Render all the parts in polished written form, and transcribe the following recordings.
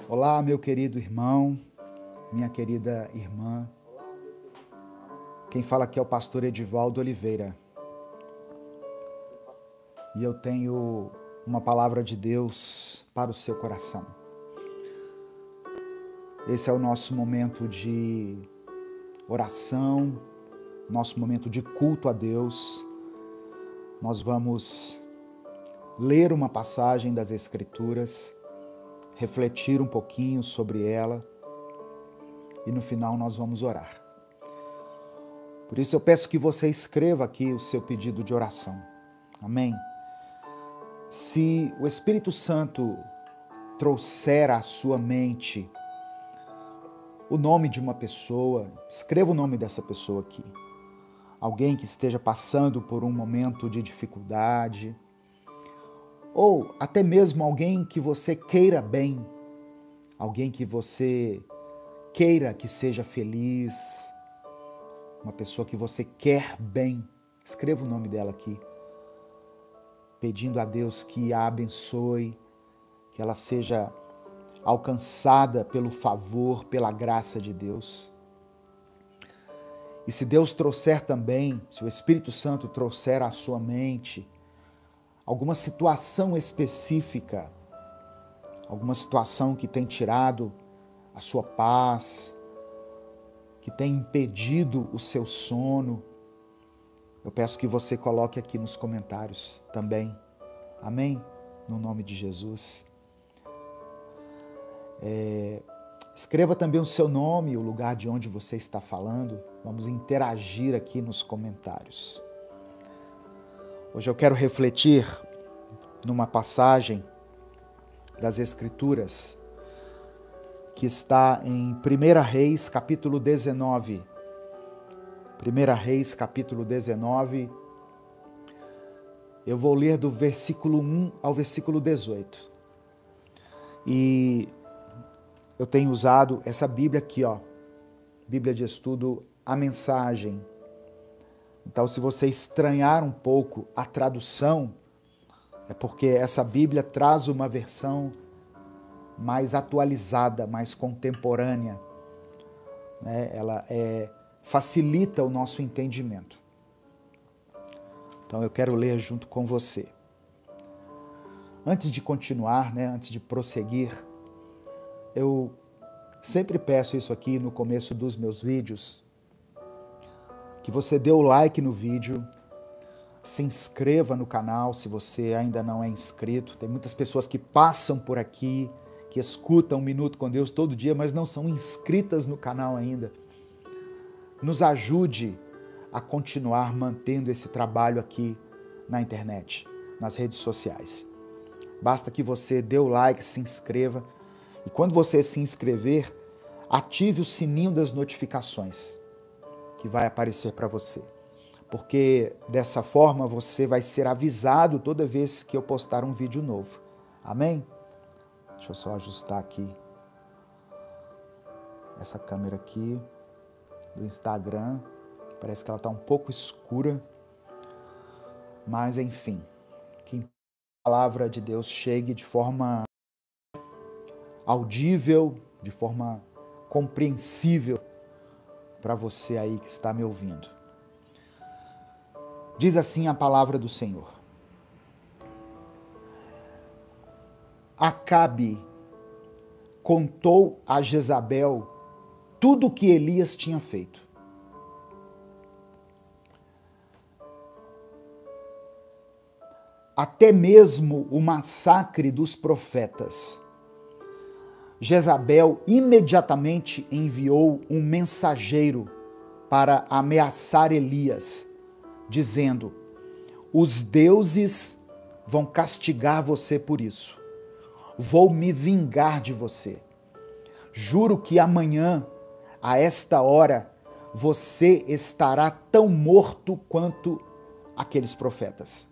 Olá, meu querido irmão, minha querida irmã. Quem fala aqui é o pastor Edivaldo Oliveira. E eu tenho uma palavra de Deus para o seu coração. Esse é o nosso momento de oração, nosso momento de culto a Deus. Nós vamos ler uma passagem das Escrituras, refletir um pouquinho sobre ela e no final nós vamos orar. Por isso eu peço que você escreva aqui o seu pedido de oração. Amém? Se o Espírito Santo trouxer à sua mente o nome de uma pessoa, escreva o nome dessa pessoa aqui. Alguém que esteja passando por um momento de dificuldade, ou até mesmo alguém que você queira bem, alguém que você queira que seja feliz, uma pessoa que você quer bem. Escreva o nome dela aqui, pedindo a Deus que a abençoe, que ela seja alcançada pelo favor, pela graça de Deus. E se Deus trouxer também, se o Espírito Santo trouxer à sua mente alguma situação específica, alguma situação que tem tirado a sua paz, que tem impedido o seu sono, eu peço que você coloque aqui nos comentários também. Amém? No nome de Jesus. Escreva também o seu nome, o lugar de onde você está falando. Vamos interagir aqui nos comentários. Hoje eu quero refletir numa passagem das Escrituras que está em 1 Reis, capítulo 19. 1 Reis, capítulo 19. Eu vou ler do versículo 1 ao versículo 18. E eu tenho usado essa Bíblia aqui, ó, Bíblia de estudo, a mensagem. Então, se você estranhar um pouco a tradução, é porque essa Bíblia traz uma versão mais atualizada, mais contemporânea, né? Ela facilita o nosso entendimento. Então, eu quero ler junto com você. Antes de continuar, né, antes de prosseguir, eu sempre peço isso aqui no começo dos meus vídeos, que você dê o like no vídeo, se inscreva no canal se você ainda não é inscrito. Tem muitas pessoas que passam por aqui, que escutam 1 Minuto com Deus todo dia, mas não são inscritas no canal ainda. Nos ajude a continuar mantendo esse trabalho aqui na internet, nas redes sociais. Basta que você dê o like, se inscreva. E quando você se inscrever, ative o sininho das notificações que vai aparecer para você. Porque dessa forma você vai ser avisado toda vez que eu postar um vídeo novo. Amém? Deixa eu só ajustar aqui essa câmera aqui do Instagram. Parece que ela está um pouco escura. Mas enfim, que a palavra de Deus chegue de forma audível, de forma compreensível para você aí que está me ouvindo. Diz assim a palavra do Senhor. Acabe contou a Jezabel tudo o que Elias tinha feito. Até mesmo o massacre dos profetas. Jezabel imediatamente enviou um mensageiro para ameaçar Elias, dizendo: os deuses vão castigar você por isso. Vou me vingar de você. Juro que amanhã, a esta hora, você estará tão morto quanto aqueles profetas.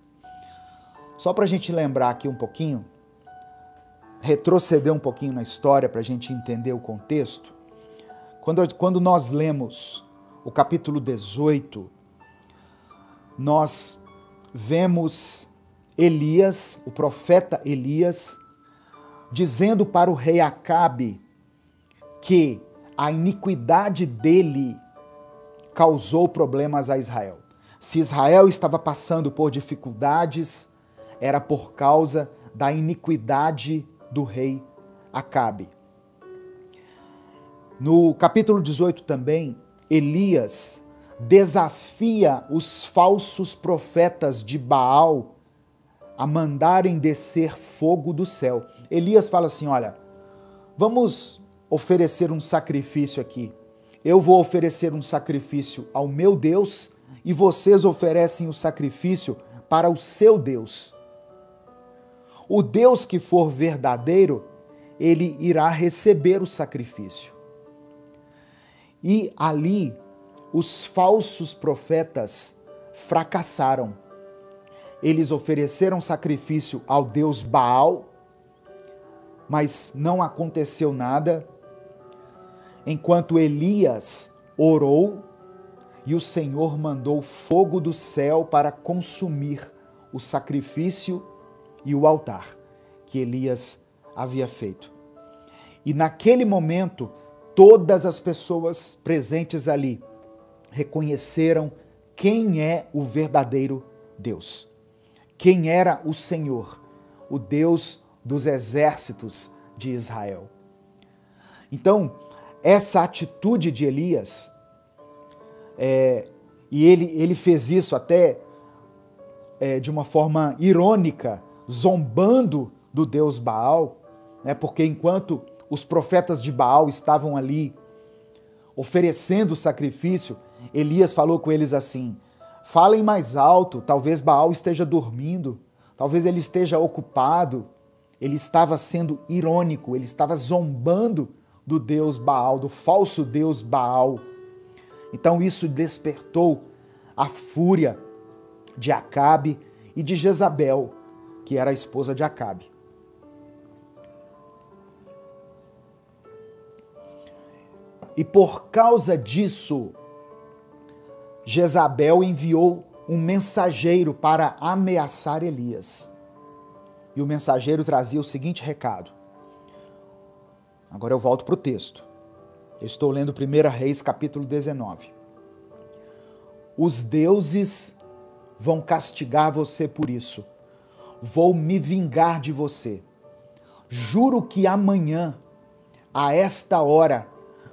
Só para a gente lembrar aqui um pouquinho, retroceder um pouquinho na história para a gente entender o contexto. Quando nós lemos o capítulo 18, nós vemos Elias, o profeta Elias, dizendo para o rei Acabe que a iniquidade dele causou problemas a Israel. Se Israel estava passando por dificuldades, era por causa da iniquidade do rei Acabe. No capítulo 18 também, Elias desafia os falsos profetas de Baal a mandarem descer fogo do céu. Elias fala assim, olha, vamos oferecer um sacrifício aqui. Eu vou oferecer um sacrifício ao meu Deus e vocês oferecem o sacrifício para o seu Deus. O Deus que for verdadeiro, ele irá receber o sacrifício. E ali, os falsos profetas fracassaram. Eles ofereceram sacrifício ao Deus Baal, mas não aconteceu nada, enquanto Elias orou e o Senhor mandou fogo do céu para consumir o sacrifício e o altar que Elias havia feito. E naquele momento, todas as pessoas presentes ali reconheceram quem é o verdadeiro Deus. Quem era o Senhor, o Deus dos exércitos de Israel. Então, essa atitude de Elias, e ele fez isso até de uma forma irônica, zombando do Deus Baal, né? Porque enquanto os profetas de Baal estavam ali oferecendo o sacrifício, Elias falou com eles assim, falem mais alto, talvez Baal esteja dormindo, talvez ele esteja ocupado. Ele estava sendo irônico, ele estava zombando do Deus Baal, do falso Deus Baal. Então isso despertou a fúria de Acabe e de Jezabel, que era a esposa de Acabe. E por causa disso, Jezabel enviou um mensageiro para ameaçar Elias. E o mensageiro trazia o seguinte recado. Agora eu volto para o texto. Eu estou lendo 1 Reis, capítulo 19. Os deuses vão castigar você por isso. Vou me vingar de você. Juro que amanhã, a esta hora,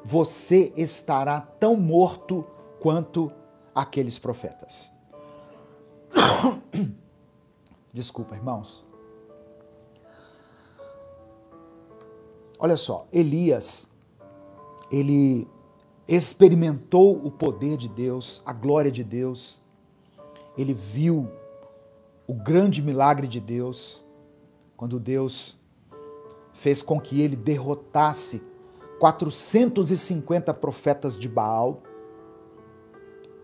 você estará tão morto quanto aqueles profetas. Desculpa, irmãos. Olha só, Elias, ele experimentou o poder de Deus, a glória de Deus. Ele viu o grande milagre de Deus, quando Deus fez com que ele derrotasse 450 profetas de Baal.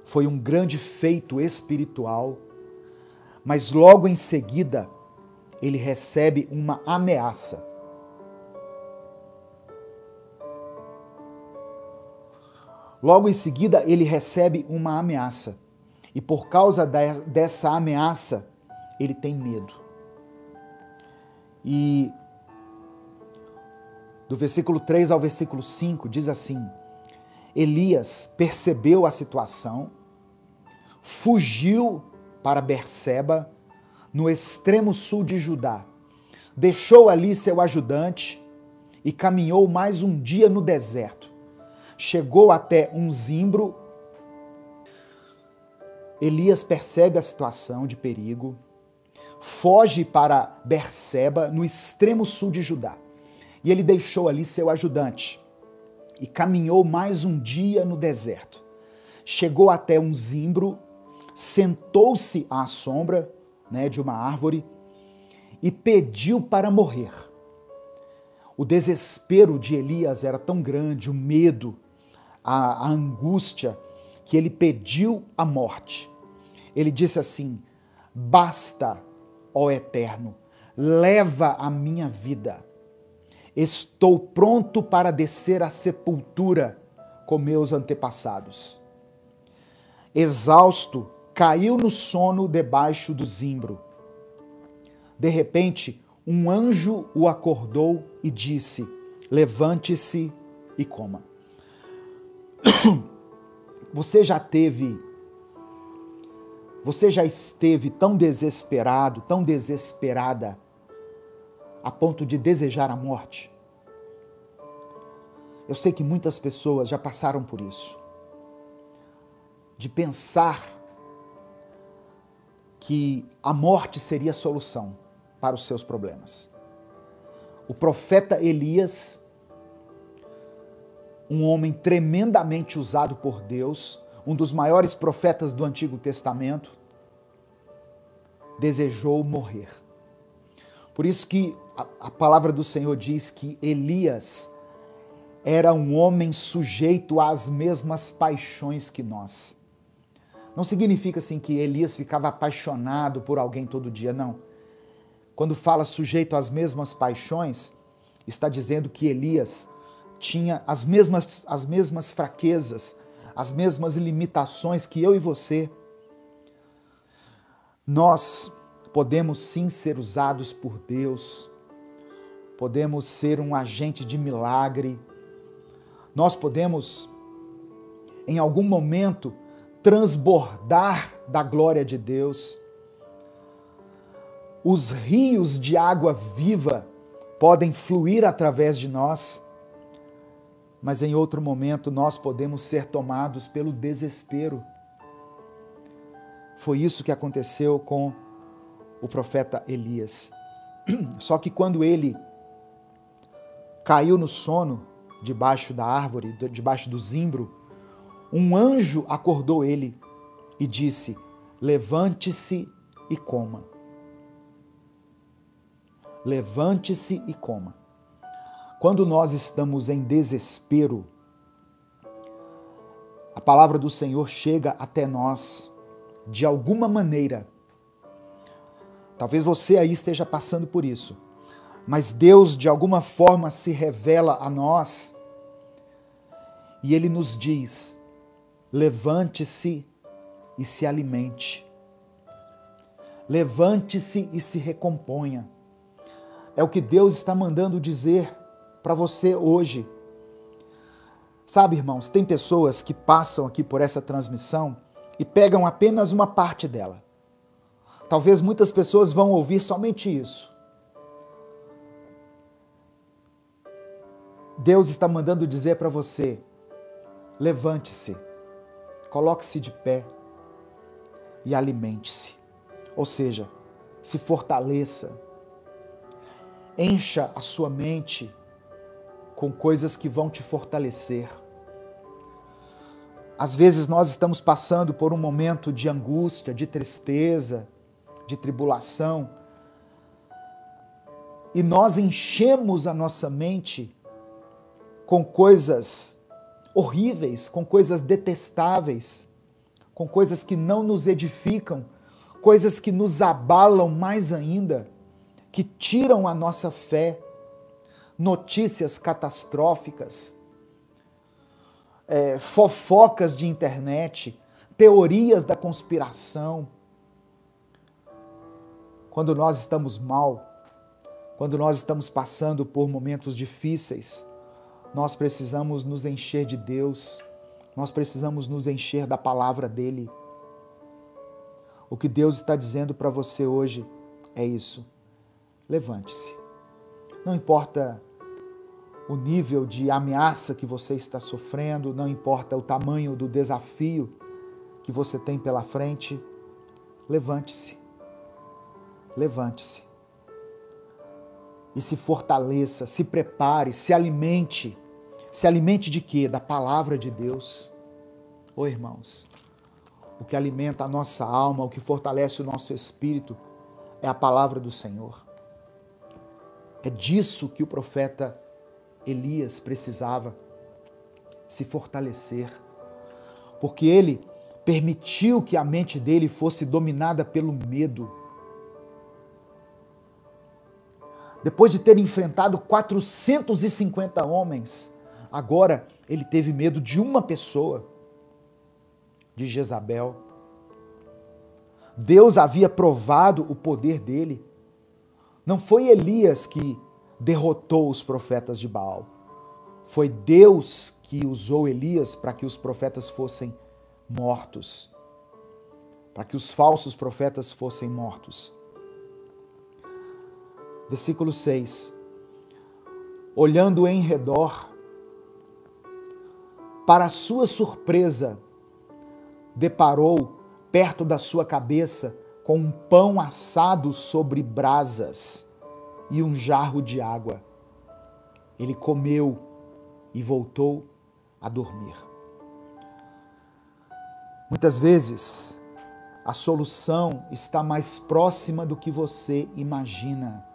Foi um grande feito espiritual, mas logo em seguida ele recebe uma ameaça. Logo em seguida, ele recebe uma ameaça. E por causa dessa ameaça, ele tem medo. E do versículo 3 ao versículo 5 diz assim: Elias percebeu a situação, fugiu para Berseba, no extremo sul de Judá. Deixou ali seu ajudante e caminhou mais um dia no deserto. Chegou até um zimbro. Elias percebe a situação de perigo, foge para Berseba, no extremo sul de Judá. E ele deixou ali seu ajudante e caminhou mais um dia no deserto. Chegou até um zimbro, sentou-se à sombra, de uma árvore e pediu para morrer. O desespero de Elias era tão grande, o medo, a angústia, que ele pediu a morte. Ele disse assim: basta, ó Eterno, leva a minha vida. Estou pronto para descer à sepultura com meus antepassados. Exausto, caiu no sono debaixo do zimbro. De repente, um anjo o acordou e disse: levante-se e coma. Você já esteve tão desesperado, tão desesperada, a ponto de desejar a morte? Eu sei que muitas pessoas já passaram por isso. De pensar que a morte seria a solução para os seus problemas. O profeta Elias, um homem tremendamente usado por Deus, um dos maiores profetas do Antigo Testamento, desejou morrer. Por isso que a palavra do Senhor diz que Elias era um homem sujeito às mesmas paixões que nós. Não significa assim que Elias ficava apaixonado por alguém todo dia, não. Quando fala sujeito às mesmas paixões, está dizendo que Elias tinha as mesmas fraquezas, as mesmas limitações que eu e você. Nós podemos sim ser usados por Deus, podemos ser um agente de milagre, nós podemos, em algum momento, transbordar da glória de Deus. Os rios de água viva podem fluir através de nós, mas em outro momento nós podemos ser tomados pelo desespero. Foi isso que aconteceu com o profeta Elias. Só que quando ele caiu no sono, debaixo da árvore, debaixo do zimbro, um anjo acordou ele e disse: levante-se e coma. Levante-se e coma. Quando nós estamos em desespero, a palavra do Senhor chega até nós de alguma maneira. Talvez você aí esteja passando por isso, mas Deus de alguma forma se revela a nós e Ele nos diz: levante-se e se alimente. Levante-se e se recomponha. É o que Deus está mandando dizer para você hoje. Sabe, irmãos, tem pessoas que passam aqui por essa transmissão e pegam apenas uma parte dela. Talvez muitas pessoas vão ouvir somente isso. Deus está mandando dizer para você: levante-se, coloque-se de pé e alimente-se. Ou seja, se fortaleça, encha a sua mente com coisas que vão te fortalecer. Às vezes nós estamos passando por um momento de angústia, de tristeza, de tribulação, e nós enchemos a nossa mente com coisas horríveis, com coisas detestáveis, com coisas que não nos edificam, coisas que nos abalam mais ainda, que tiram a nossa fé, notícias catastróficas, fofocas de internet, teorias da conspiração. Quando nós estamos mal, quando nós estamos passando por momentos difíceis, nós precisamos nos encher de Deus, nós precisamos nos encher da palavra dEle. O que Deus está dizendo para você hoje é isso: levante-se. Não importa o nível de ameaça que você está sofrendo, não importa o tamanho do desafio que você tem pela frente, levante-se. Levante-se. E se fortaleça, se prepare, se alimente. Se alimente de quê? Da palavra de Deus. Ô irmãos, o que alimenta a nossa alma, o que fortalece o nosso espírito é a palavra do Senhor. É disso que o profeta Elias precisava se fortalecer, porque ele permitiu que a mente dele fosse dominada pelo medo. Depois de ter enfrentado 450 homens, agora ele teve medo de uma pessoa, de Jezabel. Deus havia provado o poder dele. Não foi Elias que derrotou os profetas de Baal. Foi Deus que usou Elias para que os profetas fossem mortos, para que os falsos profetas fossem mortos. Versículo 6. Olhando em redor, para sua surpresa, deparou perto da sua cabeça com um pão assado sobre brasas e um jarro de água. Ele comeu e voltou a dormir. Muitas vezes, a solução está mais próxima do que você imagina.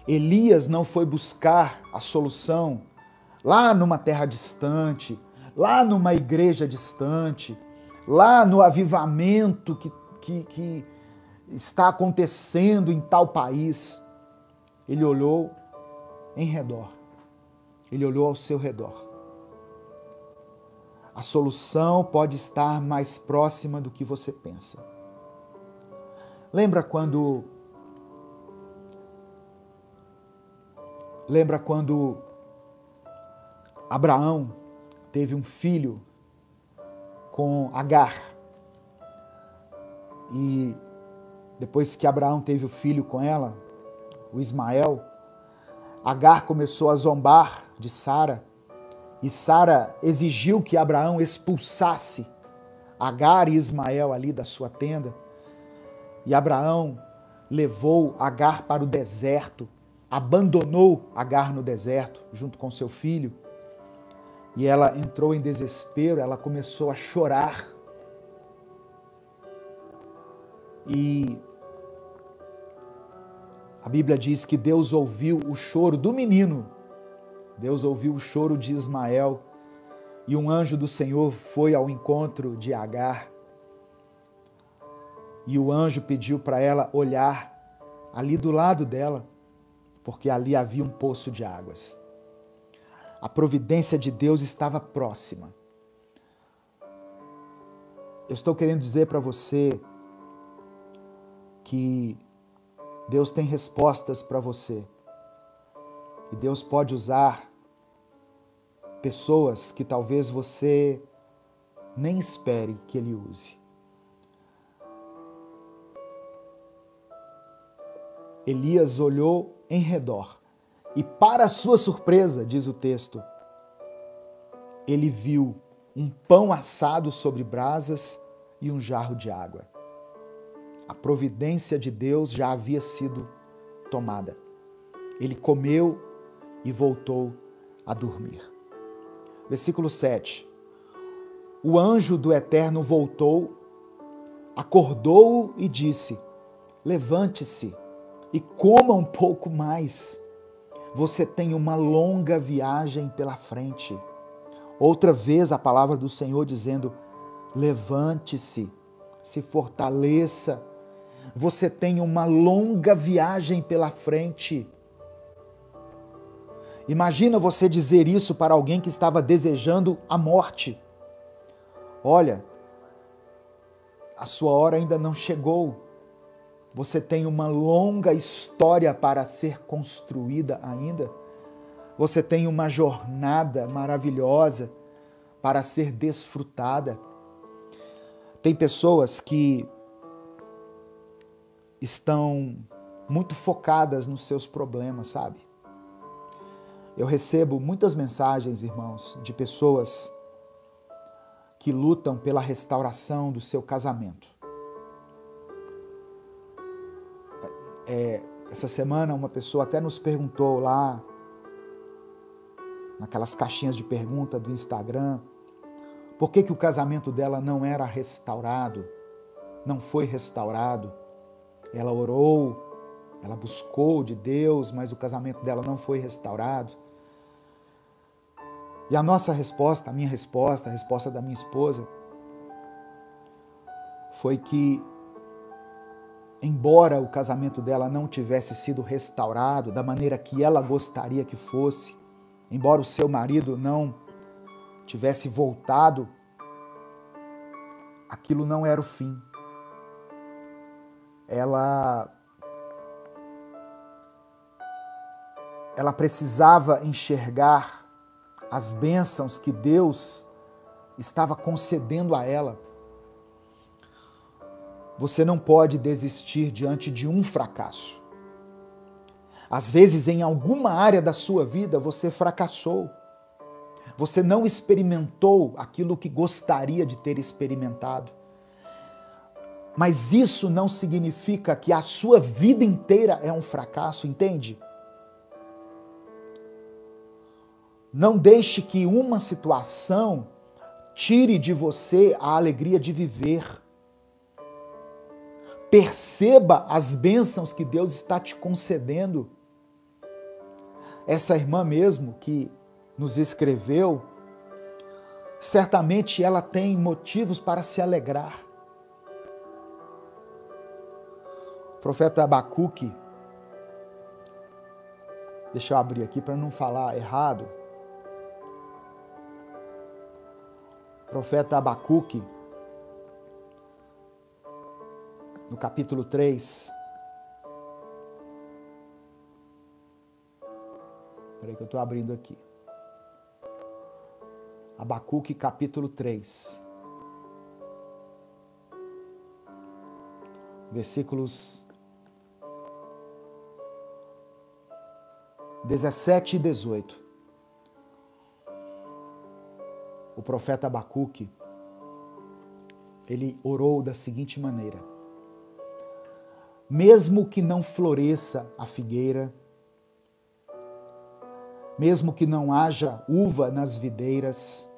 Elias não foi buscar a solução lá numa terra distante, lá numa igreja distante, lá no avivamento que está acontecendo em tal país. Ele olhou em redor. Ele olhou ao seu redor. A solução pode estar mais próxima do que você pensa. Lembra quando Abraão teve um filho com Agar? E depois que Abraão teve o filho com ela, o Ismael, Agar começou a zombar de Sara, e Sara exigiu que Abraão expulsasse Agar e Ismael ali da sua tenda. E Abraão levou Agar para o deserto, abandonou Agar no deserto junto com seu filho. E ela entrou em desespero, ela começou a chorar. E a Bíblia diz que Deus ouviu o choro do menino. Deus ouviu o choro de Ismael. E um anjo do Senhor foi ao encontro de Agar. E o anjo pediu para ela olhar ali do lado dela, porque ali havia um poço de águas. A providência de Deus estava próxima. Eu estou querendo dizer para você que Deus tem respostas para você. E Deus pode usar pessoas que talvez você nem espere que Ele use. Elias olhou em redor e, para sua surpresa, diz o texto, ele viu um pão assado sobre brasas e um jarro de água. A providência de Deus já havia sido tomada. Ele comeu e voltou a dormir. Versículo 7. O anjo do Eterno voltou, acordou-o e disse: levante-se e coma um pouco mais. Você tem uma longa viagem pela frente. Outra vez a palavra do Senhor dizendo: levante-se, se fortaleça. Você tem uma longa viagem pela frente. Imagina você dizer isso para alguém que estava desejando a morte. Olha, a sua hora ainda não chegou. Você tem uma longa história para ser construída ainda. Você tem uma jornada maravilhosa para ser desfrutada. Tem pessoas que estão muito focadas nos seus problemas, sabe? Eu recebo muitas mensagens, irmãos, de pessoas que lutam pela restauração do seu casamento. Essa semana uma pessoa até nos perguntou lá, naquelas caixinhas de pergunta do Instagram, por que o casamento dela não era restaurado, não foi restaurado. Ela orou, ela buscou de Deus, mas o casamento dela não foi restaurado. E a nossa resposta, a minha resposta, a resposta da minha esposa, foi que, embora o casamento dela não tivesse sido restaurado da maneira que ela gostaria que fosse, embora o seu marido não tivesse voltado, aquilo não era o fim. Ela ela precisava enxergar as bênçãos que Deus estava concedendo a ela. Você não pode desistir diante de um fracasso. Às vezes, em alguma área da sua vida, você fracassou. Você não experimentou aquilo que gostaria de ter experimentado. Mas isso não significa que a sua vida inteira é um fracasso, entende? Não deixe que uma situação tire de você a alegria de viver. Perceba as bênçãos que Deus está te concedendo. Essa irmã mesmo que nos escreveu, certamente ela tem motivos para se alegrar. O profeta Abacuque, deixa eu abrir aqui para não falar errado. O profeta Abacuque, no capítulo 3. Espera aí que eu estou abrindo aqui. Abacuque, capítulo 3. Versículos 17 e 18. O profeta Abacuque, ele orou da seguinte maneira: mesmo que não floresça a figueira, mesmo que não haja uva nas videiras,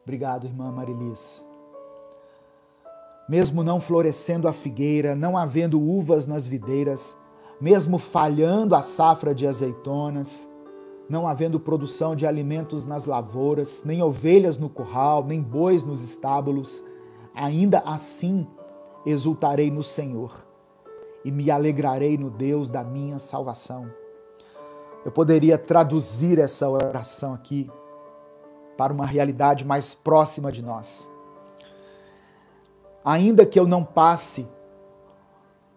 obrigado, irmã Marilis, mesmo não florescendo a figueira, não havendo uvas nas videiras, mesmo falhando a safra de azeitonas, não havendo produção de alimentos nas lavouras, nem ovelhas no curral, nem bois nos estábulos, ainda assim exultarei no Senhor e me alegrarei no Deus da minha salvação. Eu poderia traduzir essa oração aqui para uma realidade mais próxima de nós. Ainda que eu não passe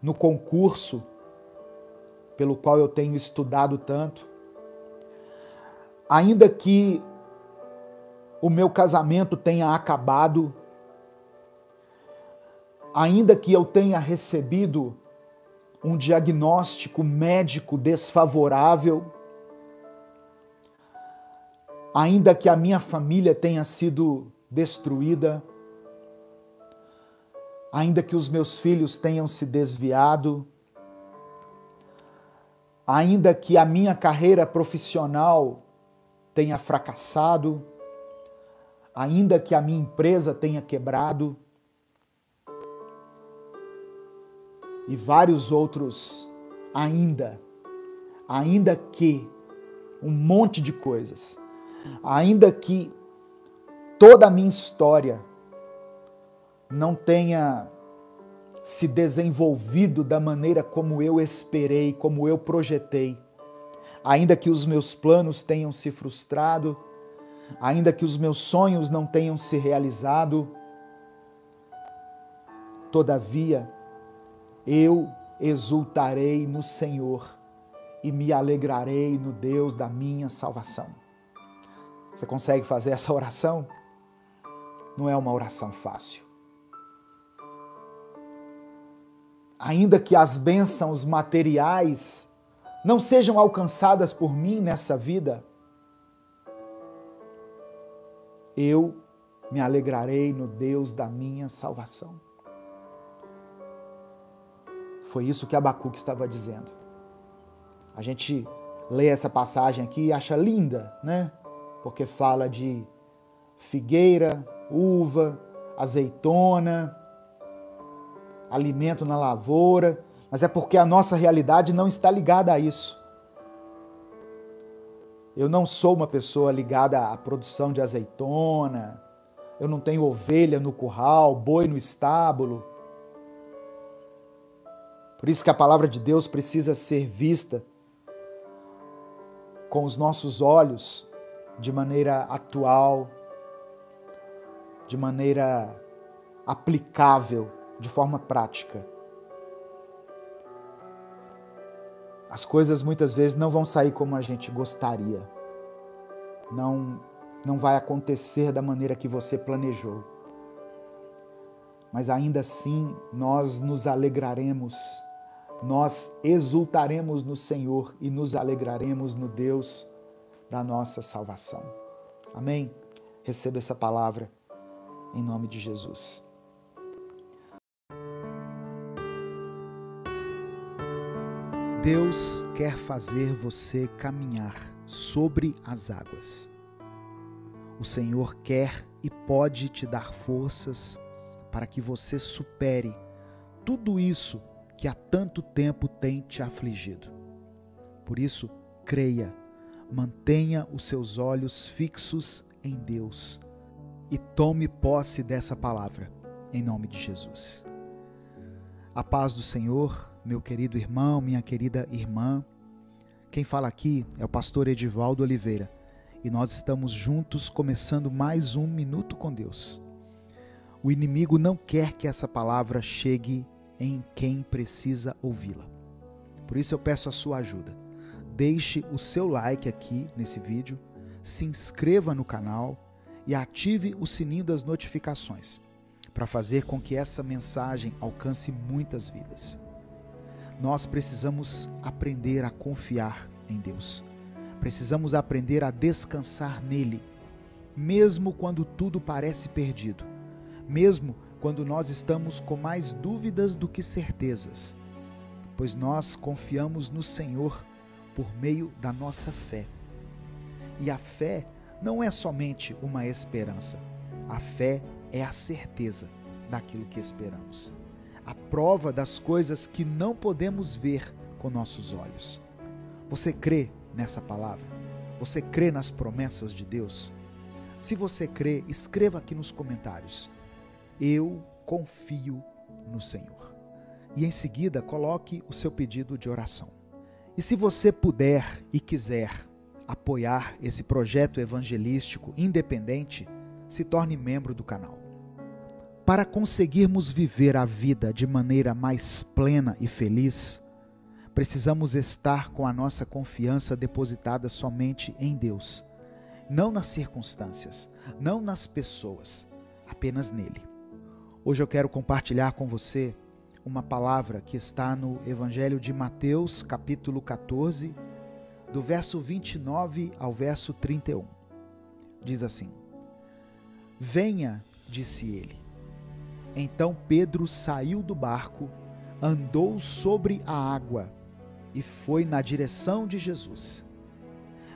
no concurso pelo qual eu tenho estudado tanto, ainda que o meu casamento tenha acabado, ainda que eu tenha recebido um diagnóstico médico desfavorável, ainda que a minha família tenha sido destruída, ainda que os meus filhos tenham se desviado, ainda que a minha carreira profissional tenha fracassado, ainda que a minha empresa tenha quebrado, e vários outros ainda que um monte de coisas, ainda que toda a minha história não tenha se desenvolvido da maneira como eu esperei, como eu projetei, ainda que os meus planos tenham se frustrado, ainda que os meus sonhos não tenham se realizado, todavia eu exultarei no Senhor e me alegrarei no Deus da minha salvação. Você consegue fazer essa oração? Não é uma oração fácil. Ainda que as bênçãos materiais não sejam alcançadas por mim nessa vida, eu me alegrarei no Deus da minha salvação. Foi isso que Abacuque estava dizendo. A gente lê essa passagem aqui e acha linda, né? Porque fala de figueira, uva, azeitona, alimento na lavoura, mas é porque a nossa realidade não está ligada a isso. Eu não sou uma pessoa ligada à produção de azeitona, eu não tenho ovelha no curral, boi no estábulo. Por isso que a palavra de Deus precisa ser vista com os nossos olhos de maneira atual, de maneira aplicável, de forma prática. As coisas muitas vezes não vão sair como a gente gostaria. Não vai acontecer da maneira que você planejou. Mas ainda assim nós nos alegraremos, nós exultaremos no Senhor e nos alegraremos no Deus da nossa salvação. Amém? Receba essa palavra em nome de Jesus. Deus quer fazer você caminhar sobre as águas. O Senhor quer e pode te dar forças para que você supere tudo isso que há tanto tempo tem te afligido. Por isso, creia, mantenha os seus olhos fixos em Deus e tome posse dessa palavra, em nome de Jesus. A paz do Senhor, meu querido irmão, minha querida irmã. Quem fala aqui é o pastor Edivaldo Oliveira e nós estamos juntos começando mais um Minuto com Deus. O inimigo não quer que essa palavra chegue em quem precisa ouvi-la. Por isso eu peço a sua ajuda. Deixe o seu like aqui nesse vídeo, se inscreva no canal e ative o sininho das notificações para fazer com que essa mensagem alcance muitas vidas. Nós precisamos aprender a confiar em Deus. Precisamos aprender a descansar nele, mesmo quando tudo parece perdido. Mesmo quando nós estamos com mais dúvidas do que certezas, pois nós confiamos no Senhor por meio da nossa fé. E a fé não é somente uma esperança, a fé é a certeza daquilo que esperamos, a prova das coisas que não podemos ver com nossos olhos. Você crê nessa palavra? Você crê nas promessas de Deus? Se você crê, escreva aqui nos comentários: eu confio no Senhor. E em seguida, coloque o seu pedido de oração. E se você puder e quiser apoiar esse projeto evangelístico independente, se torne membro do canal. Para conseguirmos viver a vida de maneira mais plena e feliz, precisamos estar com a nossa confiança depositada somente em Deus, não nas circunstâncias, não nas pessoas, apenas nele. Hoje eu quero compartilhar com você uma palavra que está no Evangelho de Mateus, capítulo 14, do verso 29 ao verso 31. Diz assim: Venha, disse ele. Então Pedro saiu do barco, andou sobre a água e foi na direção de Jesus.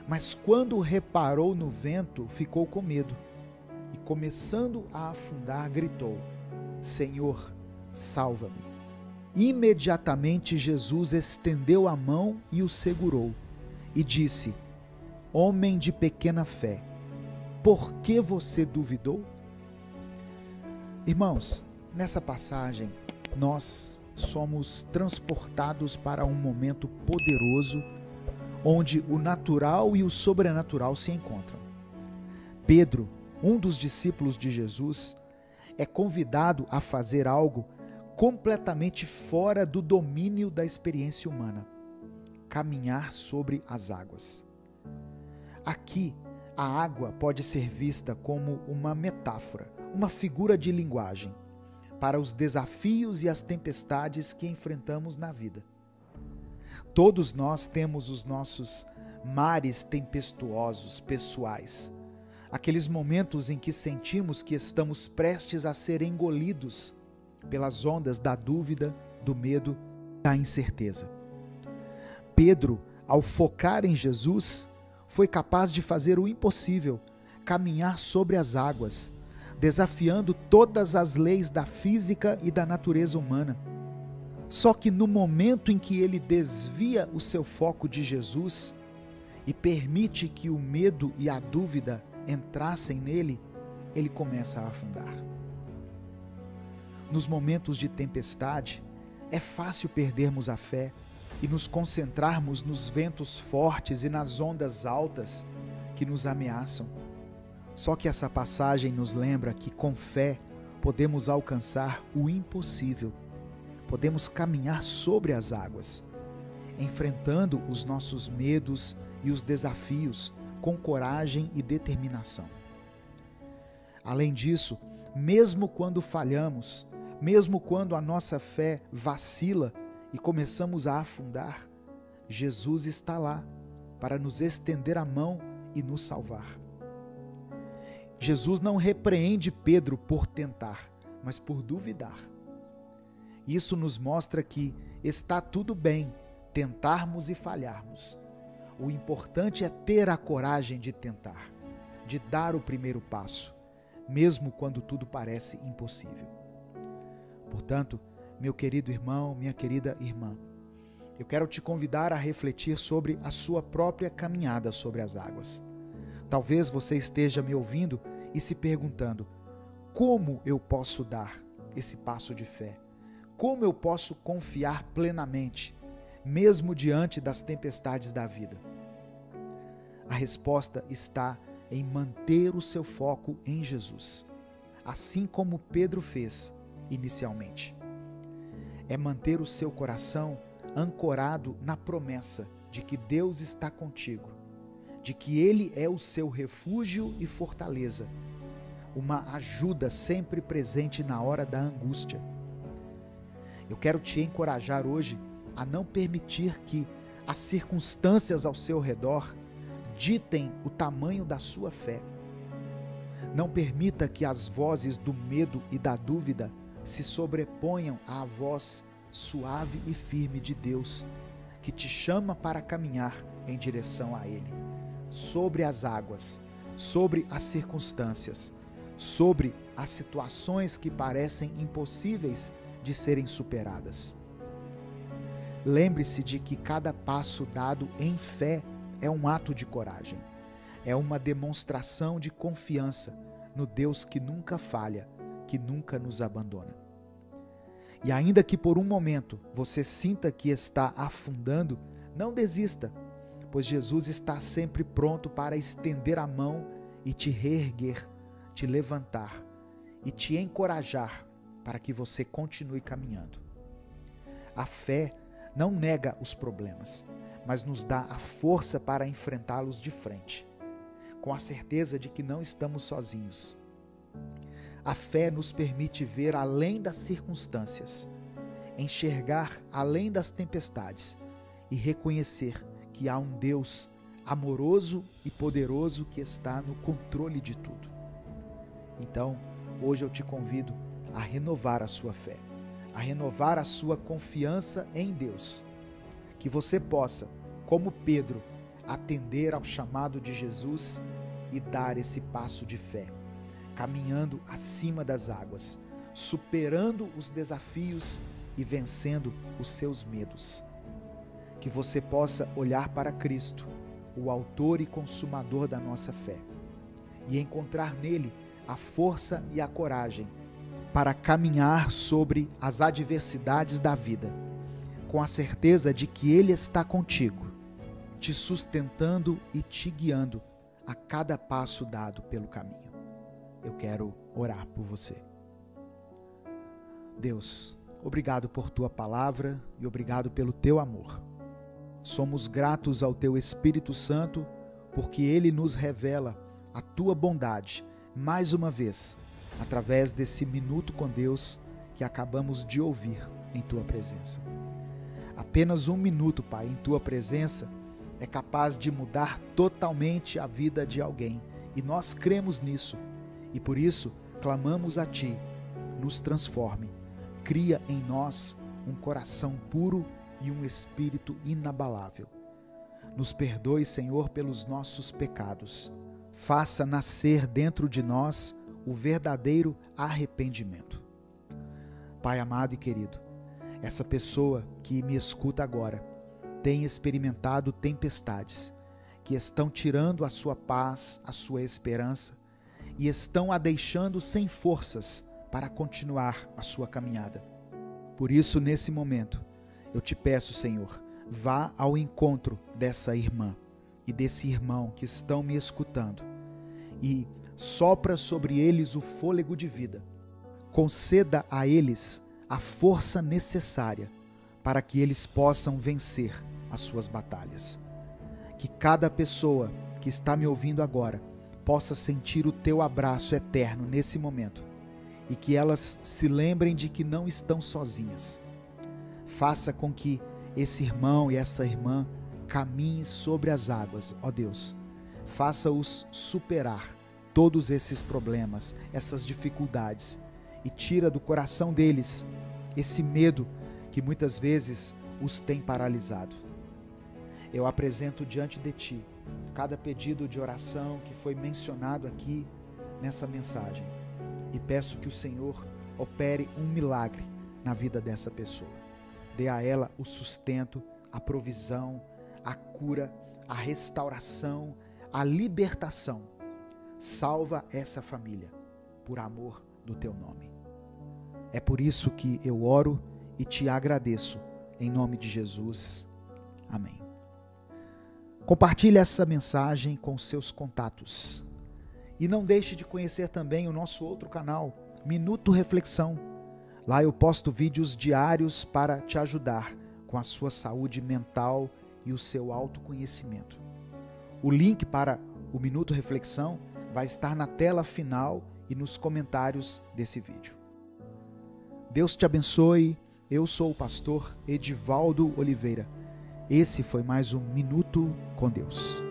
Mas quando reparou no vento, ficou com medo e, começando a afundar, gritou: Senhor, salva-me. Imediatamente Jesus estendeu a mão e o segurou e disse: Homem de pequena fé, por que você duvidou? Irmãos, nessa passagem nós somos transportados para um momento poderoso onde o natural e o sobrenatural se encontram. Pedro, um dos discípulos de Jesus, é convidado a fazer algo completamente fora do domínio da experiência humana: caminhar sobre as águas. Aqui, a água pode ser vista como uma metáfora, uma figura de linguagem para os desafios e as tempestades que enfrentamos na vida. Todos nós temos os nossos mares tempestuosos pessoais, aqueles momentos em que sentimos que estamos prestes a ser engolidos pelas ondas da dúvida, do medo, da incerteza. Pedro, ao focar em Jesus, foi capaz de fazer o impossível, caminhar sobre as águas, desafiando todas as leis da física e da natureza humana. Só que no momento em que ele desvia o seu foco de Jesus e permite que o medo e a dúvida entrassem nele, ele começa a afundar. Nos momentos de tempestade, é fácil perdermos a fé e nos concentrarmos nos ventos fortes e nas ondas altas que nos ameaçam. Só que essa passagem nos lembra que com fé podemos alcançar o impossível, podemos caminhar sobre as águas. enfrentando os nossos medos e os desafios com coragem e determinação. Além disso, mesmo quando falhamos, mesmo quando a nossa fé vacila e começamos a afundar, Jesus está lá para nos estender a mão e nos salvar. Jesus não repreende Pedro por tentar, mas por duvidar. Isso nos mostra que está tudo bem tentarmos e falharmos. O importante é ter a coragem de tentar, de dar o primeiro passo, mesmo quando tudo parece impossível. Portanto, meu querido irmão, minha querida irmã, eu quero te convidar a refletir sobre a sua própria caminhada sobre as águas. Talvez você esteja me ouvindo e se perguntando: como eu posso dar esse passo de fé? Como eu posso confiar plenamente, mesmo diante das tempestades da vida? A resposta está em manter o seu foco em Jesus, assim como Pedro fez inicialmente. É manter o seu coração ancorado na promessa de que Deus está contigo, de que Ele é o seu refúgio e fortaleza, uma ajuda sempre presente na hora da angústia. Eu quero te encorajar hoje a não permitir que as circunstâncias ao seu redor ditem o tamanho da sua fé. Não permita que as vozes do medo e da dúvida se sobreponham à voz suave e firme de Deus, que te chama para caminhar em direção a Ele, sobre as águas, sobre as circunstâncias, sobre as situações que parecem impossíveis de serem superadas. Lembre-se de que cada passo dado em fé é um ato de coragem, é uma demonstração de confiança no Deus que nunca falha, que nunca nos abandona. E ainda que por um momento você sinta que está afundando, não desista, pois Jesus está sempre pronto para estender a mão e te reerguer, te levantar e te encorajar para que você continue caminhando. A fé não nega os problemas, mas nos dá a força para enfrentá-los de frente, com a certeza de que não estamos sozinhos. A fé nos permite ver além das circunstâncias, enxergar além das tempestades e reconhecer que há um Deus amoroso e poderoso que está no controle de tudo. Então, hoje eu te convido a renovar a sua fé, a renovar a sua confiança em Deus, que você possa, como Pedro, atender ao chamado de Jesus e dar esse passo de fé, caminhando acima das águas, superando os desafios e vencendo os seus medos. Que você possa olhar para Cristo, o autor e consumador da nossa fé, e encontrar nele a força e a coragem para caminhar sobre as adversidades da vida, com a certeza de que Ele está contigo, te sustentando e te guiando a cada passo dado pelo caminho. Eu quero orar por você. Deus, obrigado por Tua palavra e obrigado pelo Teu amor. Somos gratos ao Teu Espírito Santo porque Ele nos revela a Tua bondade, mais uma vez, através desse minuto com Deus que acabamos de ouvir em Tua presença. Apenas um minuto, Pai, em Tua presença é capaz de mudar totalmente a vida de alguém, e nós cremos nisso, e por isso clamamos a Ti, nos transforme, cria em nós um coração puro e um espírito inabalável. Nos perdoe, Senhor, pelos nossos pecados. Faça nascer dentro de nós o verdadeiro arrependimento. Pai amado e querido, essa pessoa que me escuta agora tem experimentado tempestades que estão tirando a sua paz, a sua esperança e estão a deixando sem forças para continuar a sua caminhada. Por isso, nesse momento, eu te peço, Senhor, vá ao encontro dessa irmã e desse irmão que estão me escutando e sopra sobre eles o fôlego de vida. Conceda a eles a força necessária para que eles possam vencer as suas batalhas. Que cada pessoa que está me ouvindo agora possa sentir o teu abraço eterno nesse momento e que elas se lembrem de que não estão sozinhas. Faça com que esse irmão e essa irmã caminhem sobre as águas, ó Deus. Faça-os superar todos esses problemas, essas dificuldades e tira do coração deles esse medo que muitas vezes os tem paralisado. Eu apresento diante de Ti cada pedido de oração que foi mencionado aqui nessa mensagem e peço que o Senhor opere um milagre na vida dessa pessoa. Dê a ela o sustento, a provisão, a cura, a restauração, a libertação. Salva essa família, por amor do Teu nome. É por isso que eu oro e Te agradeço, em nome de Jesus. Amém. Compartilhe essa mensagem com seus contatos. E não deixe de conhecer também o nosso outro canal, Minuto Reflexão. Lá eu posto vídeos diários para te ajudar com a sua saúde mental e o seu autoconhecimento. O link para o Minuto Reflexão vai estar na tela final e nos comentários desse vídeo. Deus te abençoe. Eu sou o pastor Edivaldo Oliveira. Esse foi mais um Minuto com Deus.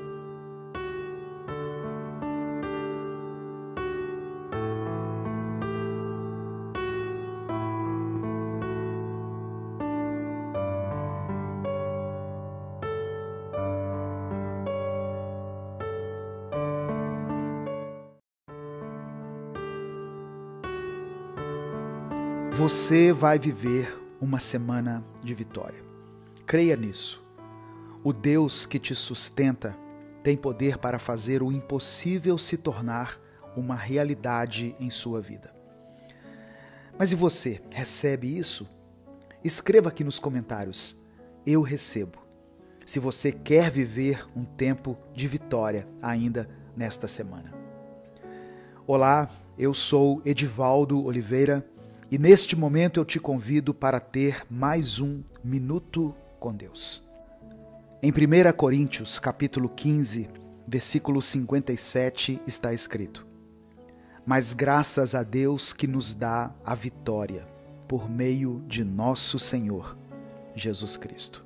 Você vai viver uma semana de vitória. Creia nisso. O Deus que te sustenta tem poder para fazer o impossível se tornar uma realidade em sua vida. Mas e você, recebe isso? Escreva aqui nos comentários, eu recebo. Se você quer viver um tempo de vitória ainda nesta semana. Olá, eu sou Edivaldo Oliveira e neste momento eu te convido para ter mais um Minuto com Deus. Em 1 Coríntios, capítulo 15, versículo 57, está escrito: Mas graças a Deus que nos dá a vitória, por meio de nosso Senhor, Jesus Cristo.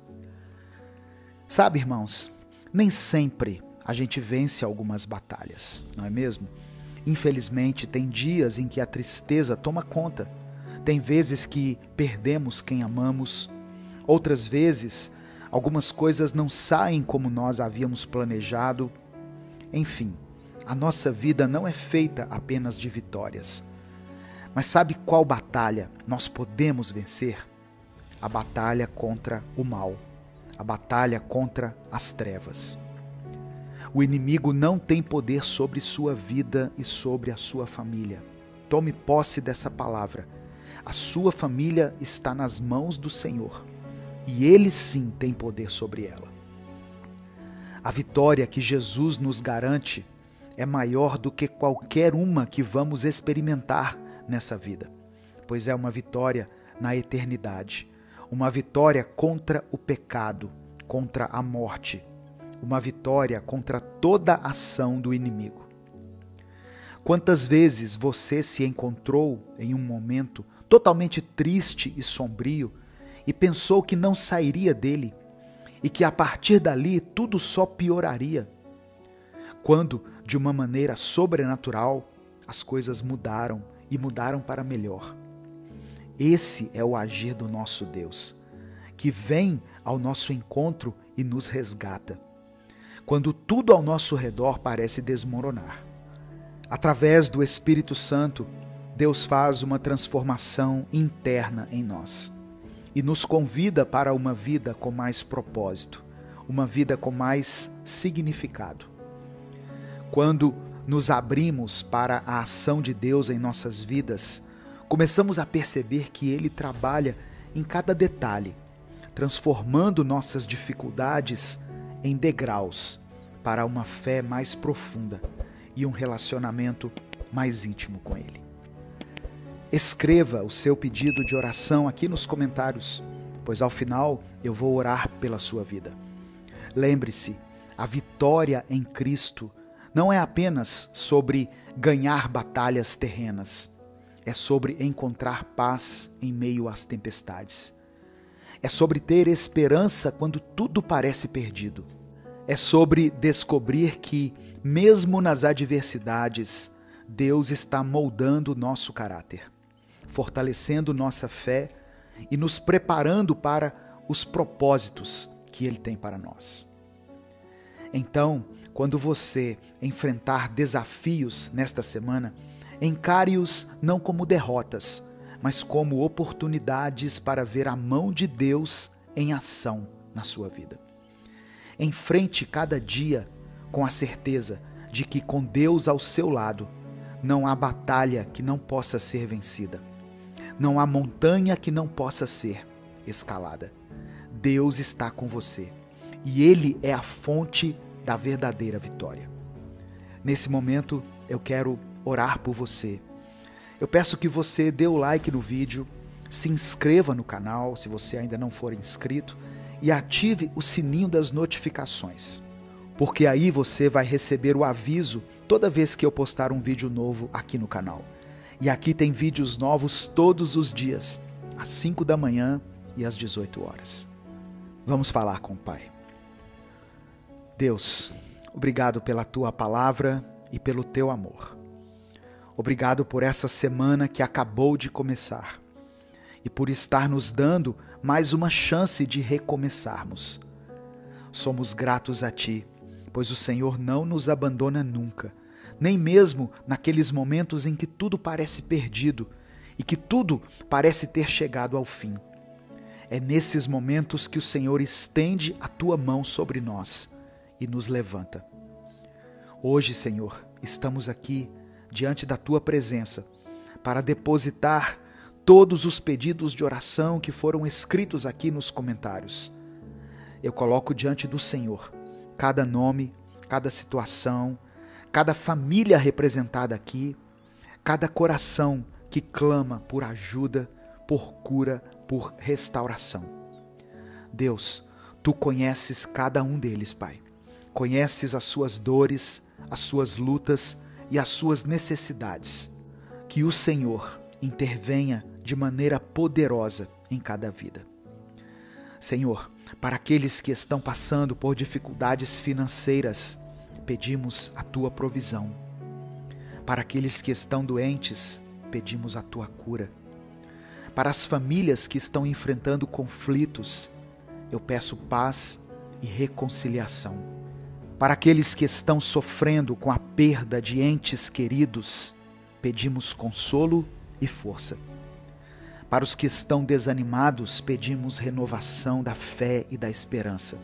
Sabe, irmãos, nem sempre a gente vence algumas batalhas, não é mesmo? Infelizmente, tem dias em que a tristeza toma conta. Tem vezes que perdemos quem amamos. Outras vezes, algumas coisas não saem como nós havíamos planejado. Enfim, a nossa vida não é feita apenas de vitórias. Mas sabe qual batalha nós podemos vencer? A batalha contra o mal, a batalha contra as trevas. O inimigo não tem poder sobre sua vida e sobre a sua família. Tome posse dessa palavra. A sua família está nas mãos do Senhor. E Ele sim tem poder sobre ela. A vitória que Jesus nos garante é maior do que qualquer uma que vamos experimentar nessa vida, pois é uma vitória na eternidade, uma vitória contra o pecado, contra a morte, uma vitória contra toda a ação do inimigo. Quantas vezes você se encontrou em um momento totalmente triste e sombrio e pensou que não sairia dele e que a partir dali tudo só pioraria, quando, de uma maneira sobrenatural, as coisas mudaram e mudaram para melhor. Esse é o agir do nosso Deus, que vem ao nosso encontro e nos resgata, quando tudo ao nosso redor parece desmoronar. Através do Espírito Santo, Deus faz uma transformação interna em nós e nos convida para uma vida com mais propósito, uma vida com mais significado. Quando nos abrimos para a ação de Deus em nossas vidas, começamos a perceber que Ele trabalha em cada detalhe, transformando nossas dificuldades em degraus para uma fé mais profunda e um relacionamento mais íntimo com Ele. Escreva o seu pedido de oração aqui nos comentários, pois ao final eu vou orar pela sua vida. Lembre-se, a vitória em Cristo não é apenas sobre ganhar batalhas terrenas, é sobre encontrar paz em meio às tempestades. É sobre ter esperança quando tudo parece perdido. É sobre descobrir que, mesmo nas adversidades, Deus está moldando nosso caráter, fortalecendo nossa fé e nos preparando para os propósitos que Ele tem para nós. Então, quando você enfrentar desafios nesta semana, encare-os não como derrotas, mas como oportunidades para ver a mão de Deus em ação na sua vida. Enfrente cada dia com a certeza de que com Deus ao seu lado, não há batalha que não possa ser vencida. Não há montanha que não possa ser escalada. Deus está com você e Ele é a fonte da verdadeira vitória. Nesse momento, eu quero orar por você. Eu peço que você dê o like no vídeo, se inscreva no canal, se você ainda não for inscrito, e ative o sininho das notificações, porque aí você vai receber o aviso toda vez que eu postar um vídeo novo aqui no canal. E aqui tem vídeos novos todos os dias, às 5 da manhã e às 18 horas. Vamos falar com o Pai. Deus, obrigado pela Tua palavra e pelo Teu amor. Obrigado por essa semana que acabou de começar e por estar nos dando mais uma chance de recomeçarmos. Somos gratos a Ti, pois o Senhor não nos abandona nunca, nem mesmo naqueles momentos em que tudo parece perdido e que tudo parece ter chegado ao fim. É nesses momentos que o Senhor estende a Tua mão sobre nós e nos levanta. Hoje, Senhor, estamos aqui diante da Tua presença para depositar todos os pedidos de oração que foram escritos aqui nos comentários. Eu coloco diante do Senhor cada nome, cada situação, cada família representada aqui, cada coração que clama por ajuda, por cura, por restauração. Deus, Tu conheces cada um deles, Pai. Conheces as suas dores, as suas lutas e as suas necessidades. Que o Senhor intervenha de maneira poderosa em cada vida. Senhor, para aqueles que estão passando por dificuldades financeiras, pedimos a Tua provisão. Para aqueles que estão doentes, pedimos a Tua cura. Para as famílias que estão enfrentando conflitos, eu peço paz e reconciliação. Para aqueles que estão sofrendo com a perda de entes queridos, pedimos consolo e força. Para os que estão desanimados, pedimos renovação da fé e da esperança.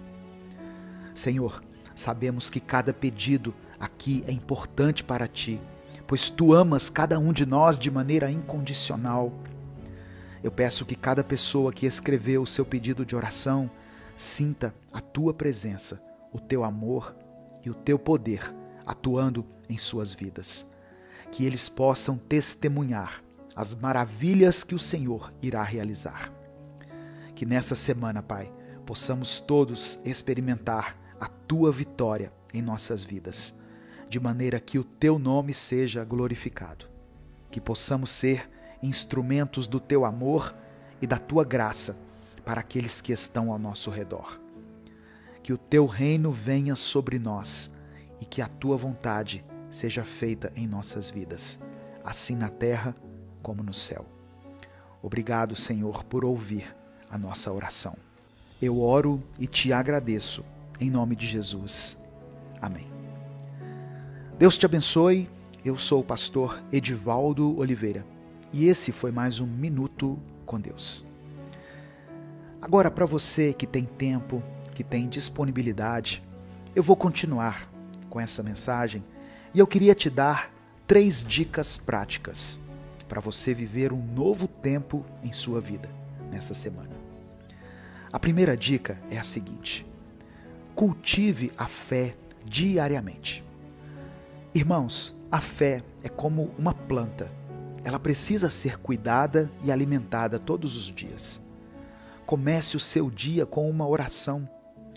Senhor, sabemos que cada pedido aqui é importante para Ti, pois Tu amas cada um de nós de maneira incondicional. Eu peço que cada pessoa que escreveu o seu pedido de oração sinta a Tua presença, o Teu amor e o Teu poder atuando em suas vidas. Que eles possam testemunhar as maravilhas que o Senhor irá realizar. Que nessa semana, Pai, possamos todos experimentar a Tua vitória em nossas vidas, de maneira que o Teu nome seja glorificado. Que possamos ser instrumentos do Teu amor e da Tua graça para aqueles que estão ao nosso redor. Que o Teu reino venha sobre nós e que a Tua vontade seja feita em nossas vidas, assim na terra como no céu. Obrigado, Senhor, por ouvir a nossa oração. Eu oro e Te agradeço, em nome de Jesus. Amém. Deus te abençoe. Eu sou o pastor Edivaldo Oliveira e esse foi mais um Minuto com Deus. Agora, para você que tem tempo, que tem disponibilidade, eu vou continuar com essa mensagem e eu queria te dar 3 dicas práticas para você viver um novo tempo em sua vida nessa semana. A primeira dica é a seguinte: cultive a fé diariamente. Irmãos, a fé é como uma planta. Ela precisa ser cuidada e alimentada todos os dias. Comece o seu dia com uma oração.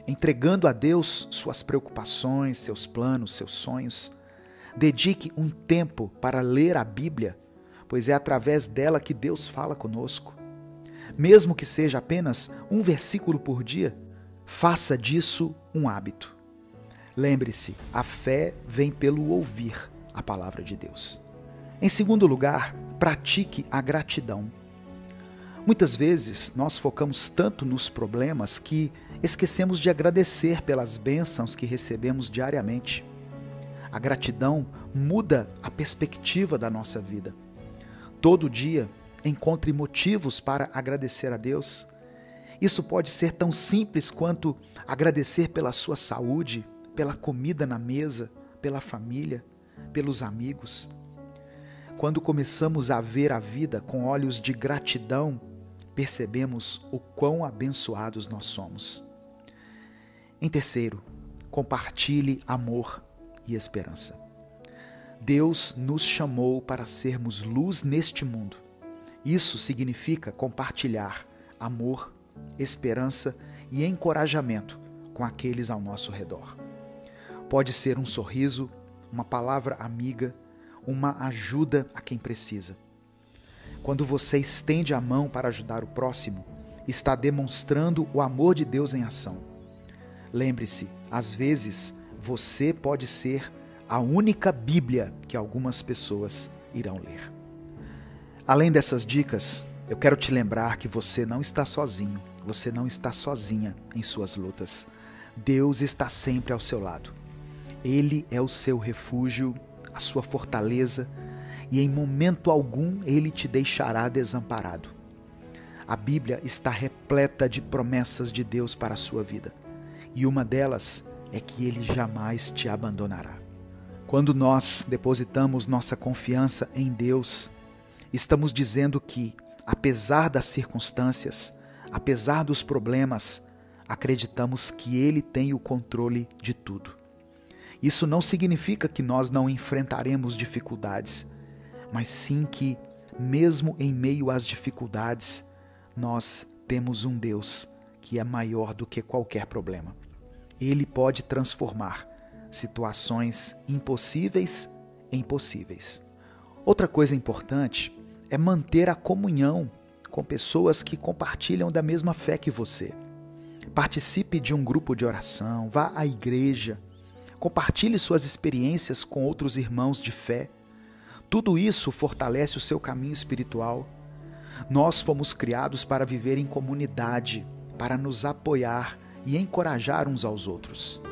entregando a Deus suas preocupações, seus planos, seus sonhos. Dedique um tempo para ler a Bíblia, pois é através dela que Deus fala conosco. Mesmo que seja apenas um versículo por dia, faça disso um hábito. Lembre-se, a fé vem pelo ouvir a palavra de Deus. Em segundo lugar, pratique a gratidão. Muitas vezes nós focamos tanto nos problemas que esquecemos de agradecer pelas bênçãos que recebemos diariamente. A gratidão muda a perspectiva da nossa vida. Todo dia, encontre motivos para agradecer a Deus. Isso pode ser tão simples quanto agradecer pela sua saúde, pela comida na mesa, pela família, pelos amigos. Quando começamos a ver a vida com olhos de gratidão, percebemos o quão abençoados nós somos. Em terceiro, compartilhe amor e esperança. Deus nos chamou para sermos luz neste mundo. Isso significa compartilhar amor, esperança e encorajamento com aqueles ao nosso redor. Pode ser um sorriso, uma palavra amiga, uma ajuda a quem precisa. Quando você estende a mão para ajudar o próximo, está demonstrando o amor de Deus em ação. Lembre-se, às vezes você pode ser a única Bíblia que algumas pessoas irão ler. Além dessas dicas, eu quero te lembrar que você não está sozinho, você não está sozinha em suas lutas. Deus está sempre ao seu lado. Ele é o seu refúgio, a sua fortaleza, e em momento algum Ele te deixará desamparado. A Bíblia está repleta de promessas de Deus para a sua vida, e uma delas é que Ele jamais te abandonará. Quando nós depositamos nossa confiança em Deus, estamos dizendo que, apesar das circunstâncias, apesar dos problemas, acreditamos que Ele tem o controle de tudo. Isso não significa que nós não enfrentaremos dificuldades, mas sim que, mesmo em meio às dificuldades, nós temos um Deus que é maior do que qualquer problema. Ele pode transformar situações impossíveis em possíveis. Outra coisa importante é manter a comunhão com pessoas que compartilham da mesma fé que você. Participe de um grupo de oração, vá à igreja, compartilhe suas experiências com outros irmãos de fé. Tudo isso fortalece o seu caminho espiritual. Nós fomos criados para viver em comunidade, para nos apoiar e encorajar uns aos outros.